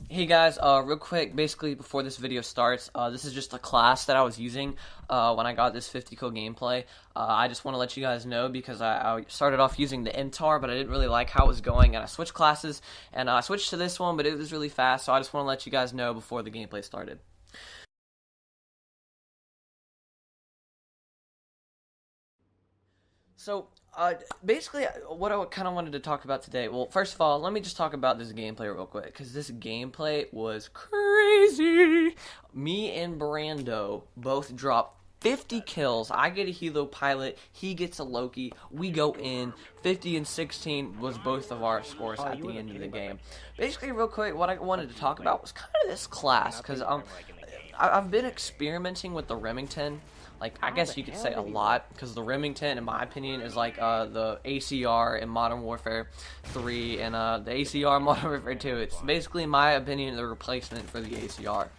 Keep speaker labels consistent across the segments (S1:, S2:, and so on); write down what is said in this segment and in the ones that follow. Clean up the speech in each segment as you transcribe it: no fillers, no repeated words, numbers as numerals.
S1: Hey guys, real quick, basically before this video starts, this is just a class that I was using when I got this 50 kill gameplay. I just want to let you guys know because I started off using the MTAR, but I didn't really like how it was going, and I switched classes, and I switched to this one, but it was really fast, so I just want to let you guys know before the gameplay started. So, basically, what I kind of wanted to talk about today. Well, first of all, let me just talk about this gameplay real quick, because this gameplay was crazy. Me and Brando both dropped 50 kills. I get a Helo Pilot, he gets a Loki. We go in. 50 and 16 was both of our scores at the end of the game. Basically, real quick, what I wanted to talk about was kind of this class, because I've been experimenting with the Remington. Like, I guess you could say a lot, because the Remington, in my opinion, is like the ACR in Modern Warfare 3 and the ACR in Modern Warfare 2. It's basically, in my opinion, the replacement for the ACR.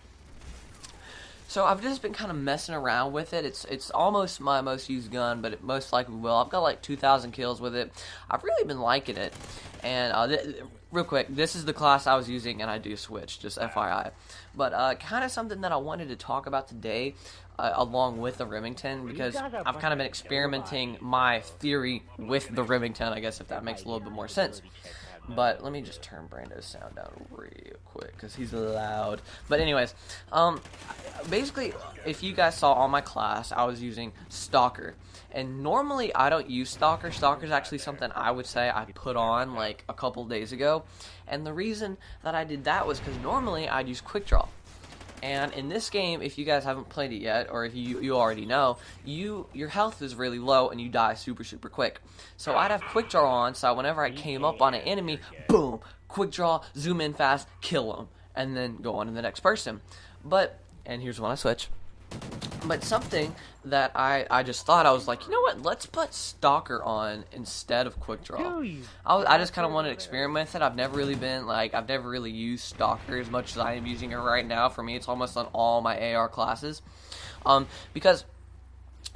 S1: So I've just been kind of messing around with it. It's almost my most used gun, but it most likely will. I've got like 2,000 kills with it. I've really been liking it. And real quick, this is the class I was using, and I do switch, just FYI. But kind of something that I wanted to talk about today, along with the Remington, because I've kind of been experimenting my theory with the Remington, I guess, if that makes a little bit more sense. But let me just turn Brando's sound down real quick, because he's loud. But anyways, basically, if you guys saw on my class, I was using Stalker. And normally, I don't use Stalker. Stalker is actually something I would say I put on, like, a couple days ago. And the reason that I did that was because normally I'd use Quick Draw. And in this game, if you guys haven't played it yet, or if you already know, your health is really low and you die super quick. So I'd have Quick Draw on, so whenever I came up on an enemy, boom, Quick Draw, zoom in fast, kill them, and then go on to the next person. And here's when I switch. But something that I just thought, I was like, you know what, let's put Stalker on instead of Quick Draw. I just kind of wanted to experiment with it. I've never really used Stalker as much as I am using it right now. For me, it's almost on all my AR classes. Because,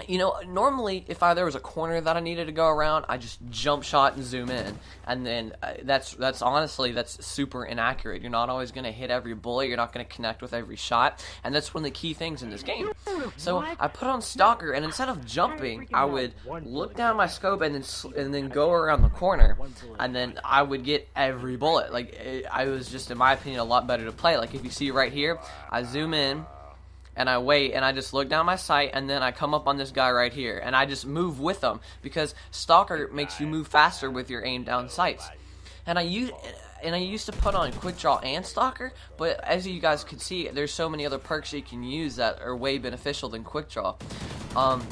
S1: you know, normally if there was a corner that I needed to go around, I just jump shot and zoom in, and then that's honestly super inaccurate. You're not always going to hit every bullet. You're not going to connect with every shot, and that's one of the key things in this game. So I put on Stalker, and instead of jumping, I would look down my scope and then go around the corner, and then I would get every bullet. Like, I was just, in my opinion, a lot better to play. Like, if you see right here, I zoom in, and I wait, and I just look down my sight, and then I come up on this guy right here, and I just move with them, because Stalker makes you move faster with your aim down sights. And I used to put on Quick Draw and Stalker, but as you guys can see, there's so many other perks you can use that are way beneficial than Quick Draw.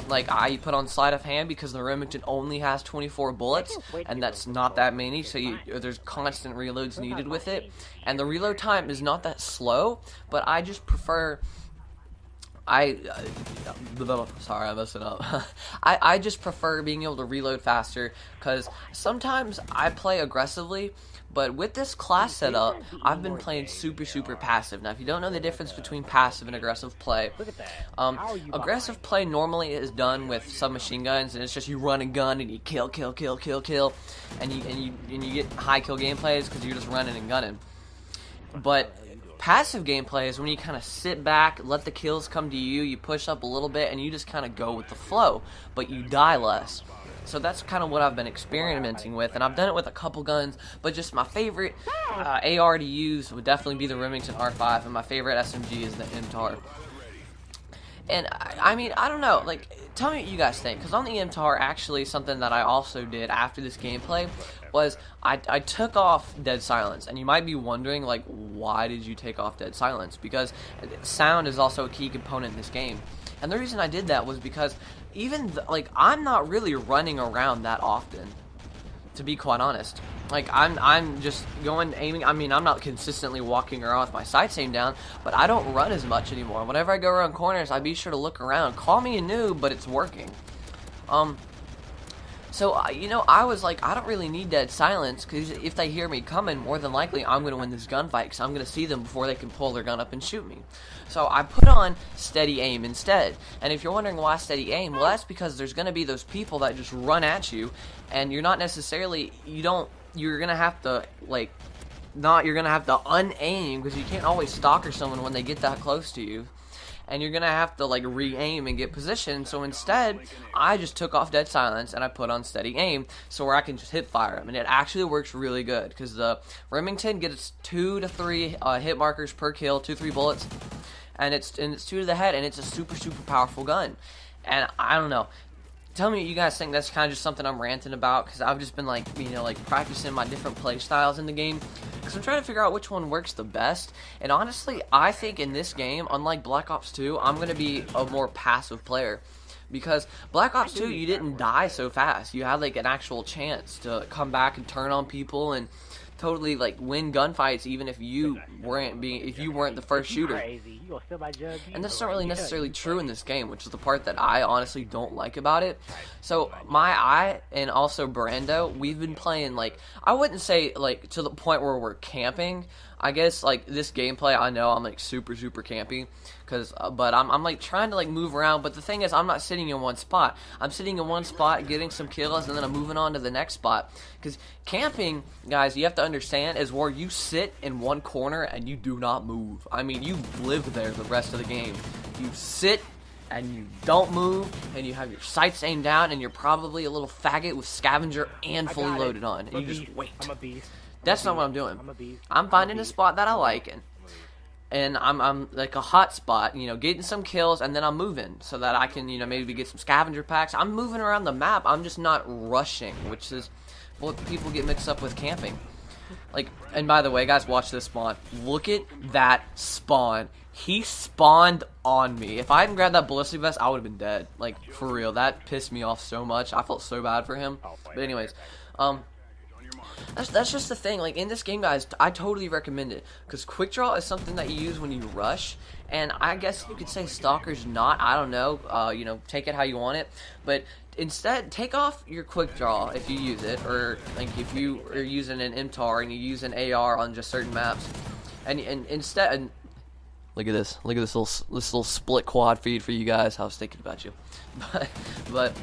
S1: Like, I put on Sleight of Hand because the Remington only has 24 bullets, and that's not that many, so there's constant reloads needed with it. And the reload time is not that slow, but I just prefer... sorry, I messed it up. I just prefer being able to reload faster, because sometimes I play aggressively, but with this class setup, I've been playing super passive. Now, if you don't know the difference between passive and aggressive play, aggressive play normally is done with submachine guns, and it's just you run a gun and you kill, and you get high kill gameplays because you're just running and gunning. But passive gameplay is when you kind of sit back, let the kills come to you, you push up a little bit, and you just kind of go with the flow, but you die less. So that's kind of what I've been experimenting with, and I've done it with a couple guns, but just my favorite AR to use would definitely be the Remington R5, and my favorite SMG is the MTAR. And, I mean, I don't know, like, tell me what you guys think, because on the MTAR, actually, something that I also did after this gameplay was I took off Dead Silence, and you might be wondering, like, why did you take off Dead Silence? Because sound is also a key component in this game, and the reason I did that was because like, I'm not really running around that often, to be quite honest. Like, I'm just aiming. I mean, I'm not consistently walking around with my sights aimed down, but I don't run as much anymore. Whenever I go around corners, I be sure to look around. Call me a noob, but it's working. So, you know, I was like, I don't really need Dead Silence, because if they hear me coming, more than likely I'm going to win this gunfight, because I'm going to see them before they can pull their gun up and shoot me. So I put on Steady Aim instead. And if you're wondering why Steady Aim, well, that's because there's going to be those people that just run at you, and you're not necessarily, you're going to have to, like, not, you're going to have to unaim because you can't always stalker someone when they get that close to you. And you're going to have to, like, re-aim and get position. So instead, I just took off dead silence and I put on steady aim so where I can just hip fire them. And it actually works really good because the Remington gets 2 to 3 hit markers per kill, 2-3 bullets. And it's 2 to the head, and it's a super, super powerful gun. And I don't know. Tell me what you guys think. That's kind of just something I'm ranting about because I've just been, like, you know, like, practicing my different play styles in the game because I'm trying to figure out which one works the best. And honestly, I think in this game, unlike Black Ops 2, I'm going to be a more passive player. Because Black Ops 2, you didn't die so fast. You had, like, an actual chance to come back and turn on people and totally, like, win gunfights even if you weren't the first shooter. And that's not really necessarily true in this game, which is the part that I honestly don't like about it. So I and also Brando, we've been playing, like, I wouldn't say, like, to the point where we're camping. I guess, like, this gameplay, I know I'm, like, super, super campy, but I'm, like, trying to, like, move around, but the thing is, I'm not sitting in one spot. I'm sitting in one spot, getting some kills, and then I'm moving on to the next spot, because camping, guys, you have to understand, is where you sit in one corner and you do not move. I mean, you live there the rest of the game. You sit and you don't move, and you have your sights aimed down, and you're probably a little faggot with scavenger and fully loaded on, and you just wait.
S2: I'm a beast.
S1: That's not what I'm doing. I'm finding a spot that I like, and I'm like a hot spot, you know, getting some kills, and then I'm moving so that I can, you know, maybe get some scavenger packs. I'm moving around the map. I'm just not rushing, which is what people get mixed up with camping. Like, and by the way, guys, watch this spawn. Look at that spawn. He spawned on me. If I hadn't grabbed that ballistic vest, I would have been dead. Like, for real. That pissed me off so much. I felt so bad for him. But anyways, that's just the thing. Like, in this game, guys, I totally recommend it because quick draw is something that you use when you rush, and I guess you could say stalker's not. I don't know. You know, take it how you want it, but instead, take off your quick draw if you use it, or like if you are using an MTAR and you use an AR on just certain maps, and instead. Look at this. Look at this little split quad feed for you guys. I was thinking about you, but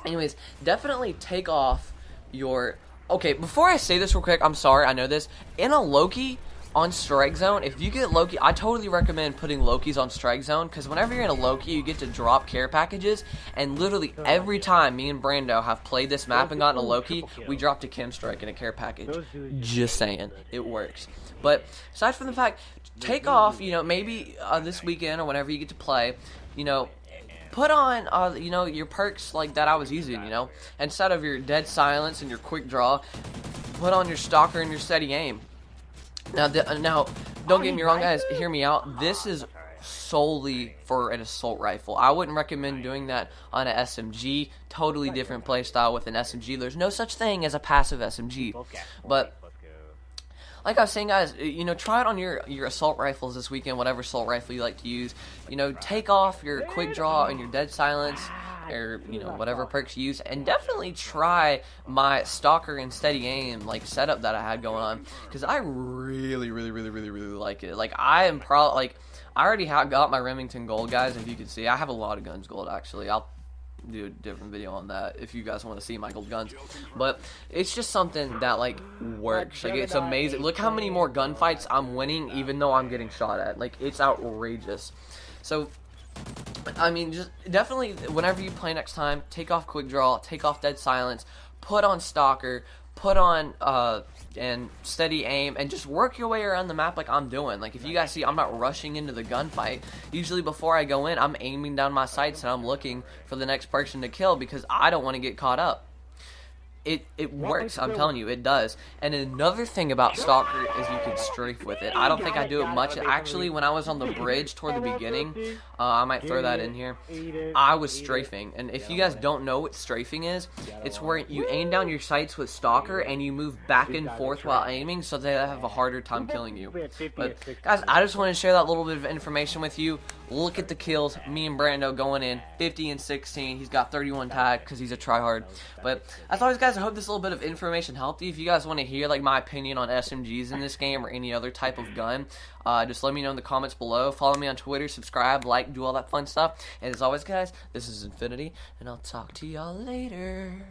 S1: anyways, definitely take off your. Okay, before I say this real quick, I'm sorry, I know this. In a Loki on Strike Zone, if you get Loki, I totally recommend putting Lokis on Strike Zone, because whenever you're in a Loki, you get to drop care packages, and literally every time me and Brando have played this map and gotten a Loki, we dropped a Chem Strike in a care package. Just saying, it works. But aside from the fact, take off, you know, maybe this weekend or whenever you get to play, you know, put on, you know, your perks like that I was using, you know. Instead of your dead silence and your quick draw, put on your stalker and your steady aim. Now, don't get me wrong, guys. Hear me out. This is solely for an assault rifle. I wouldn't recommend doing that on an SMG. Totally different playstyle with an SMG. There's no such thing as a passive SMG. But like I was saying, guys, you know, try it on your assault rifles this weekend, whatever assault rifle you like to use. You know, take off your quick draw and your dead silence, or, you know, whatever perks you use, and definitely try my stalker and steady aim, like, setup that I had going on, because I really like it. Like, I am I already got my Remington Gold, guys, if you can see. I have a lot of guns gold, actually. I'll do a different video on that if you guys want to see my gold guns, but it's just something that, like, works. Like, it's amazing. Look how many more gunfights I'm winning even though I'm getting shot at. Like, it's outrageous. So I mean, just definitely whenever you play next time, take off quick draw, take off dead silence, put on stalker, put on and steady aim, and just work your way around the map like I'm doing. Like, if you guys see, I'm not rushing into the gunfight. Usually before I go in, I'm aiming down my sights and I'm looking for the next person to kill because I don't want to get caught up. It works, I'm telling you, it does. And another thing about Stalker is you can strafe with it. I don't think I do it much. Actually, when I was on the bridge toward the beginning, I might throw that in here, I was strafing. And if you guys don't know what strafing is, it's where you aim down your sights with Stalker and you move back and forth while aiming so they have a harder time killing you. But guys, I just want to share that little bit of information with you. Look at the kills. Me and Brando going in 50 and 16. He's got 31 tag because he's a tryhard. But as always, guys, I hope this little bit of information helped you. If you guys want to hear, like, my opinion on SMGs in this game or any other type of gun, just let me know in the comments below. Follow me on Twitter, subscribe, like, do all that fun stuff. And as always, guys, this is Infinity, and I'll talk to y'all later.